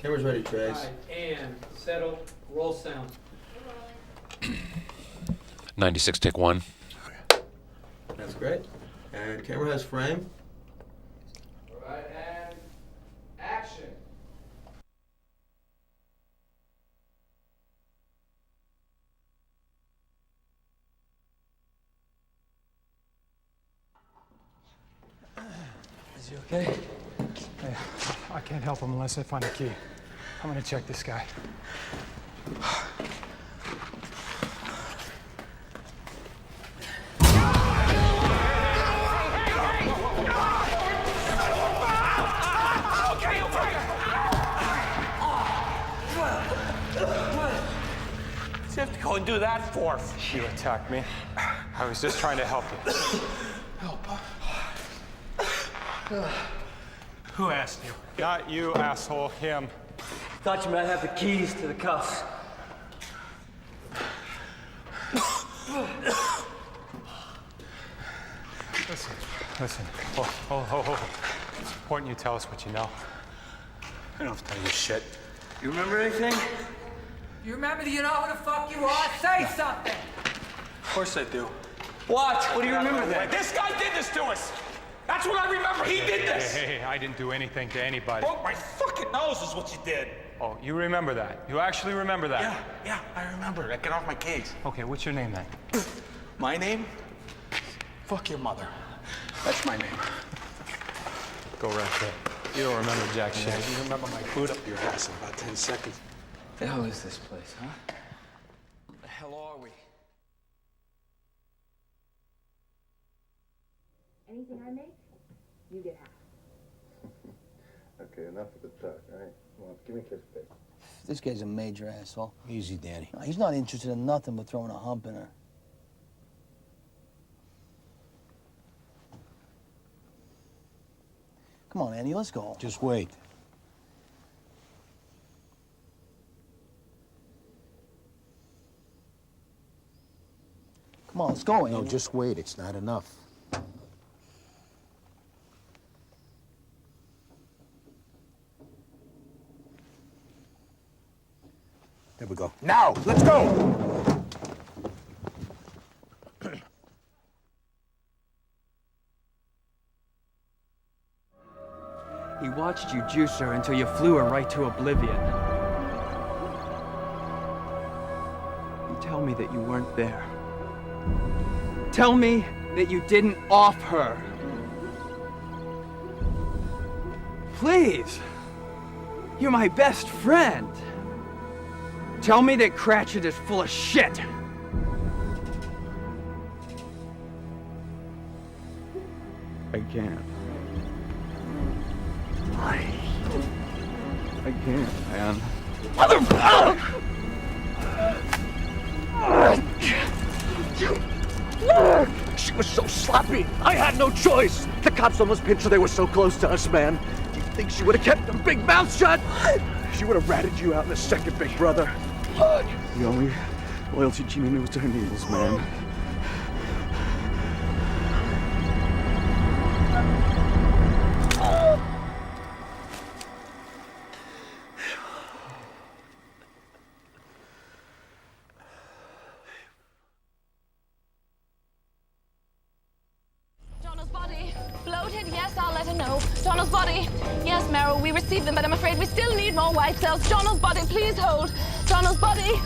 Camera's ready, Trace. All right, and settle, roll sound. 96, take 1. That's great. And camera has frame. All right, and action. Is he okay? Hey, I can't help him unless I find a key. I'm gonna check this guy. What'd you have to go and do that for? You attacked me. I was just trying to help you. Who asked you? Not you, asshole, him. Thought you might have the keys to the cuffs. Listen. Oh. It's important you tell us what you know. I don't have to tell you shit. You remember anything? You remember that you know who the fuck you are? Say something! Of course I do. What? What do you remember then? This guy did this to us! That's what I remember, he did this! Hey, I didn't do anything to anybody. Broke my fucking nose is what you did. Oh, you remember that? You actually remember that? Yeah, I remember. Now get off my case. Okay, what's your name then? My name? Fuck your mother. That's my name. Go right there. You don't remember jack shit. You remember my boot up your ass in about 10 seconds. The hell is this place, huh? What the hell are we? Anything I make, you get half. Okay, enough of the talk, all right? Well, give me a kiss, babe. This guy's a major asshole. Easy, Danny. No, he's not interested in nothing but throwing a hump in her. Come on, Andy, let's go. Just wait. Come on, let's go, Andy. No, just wait. It's not enough. There we go. Now, let's go! He watched you juice her until you flew her right to oblivion. You tell me that you weren't there. Tell me that you didn't off her. Please. You're my best friend. Tell me that Cratchit is full of shit. I can't. I can't, man. She was so sloppy. I had no choice. The cops almost pinched her. They were so close to us, man. Do you think she would have kept her big mouth shut? She would have ratted you out in a second, big brother. The only loyalty Gina knew was to her needles, man. Donald's body. Bloated, yes, I'll let her know. Donald's body. Yes, Meryl, we received them, but I'm afraid we still need more white cells. Donald's body, please hold. Donald's body.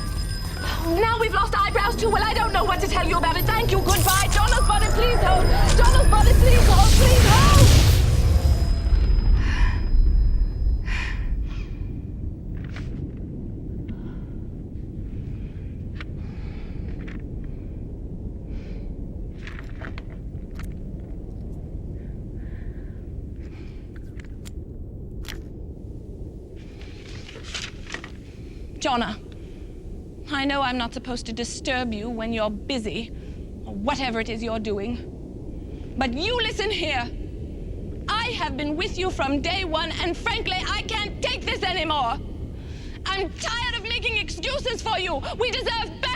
Now we've lost eyebrows too. Well, I don't know what to tell you about it. Thank you, goodbye. Donald's body, please hold. Donald's body, please hold, please hold. Jonna, I know I'm not supposed to disturb you when you're busy, or whatever it is you're doing, but you listen here. I have been with you from day one, and frankly, I can't take this anymore. I'm tired of making excuses for you. We deserve better.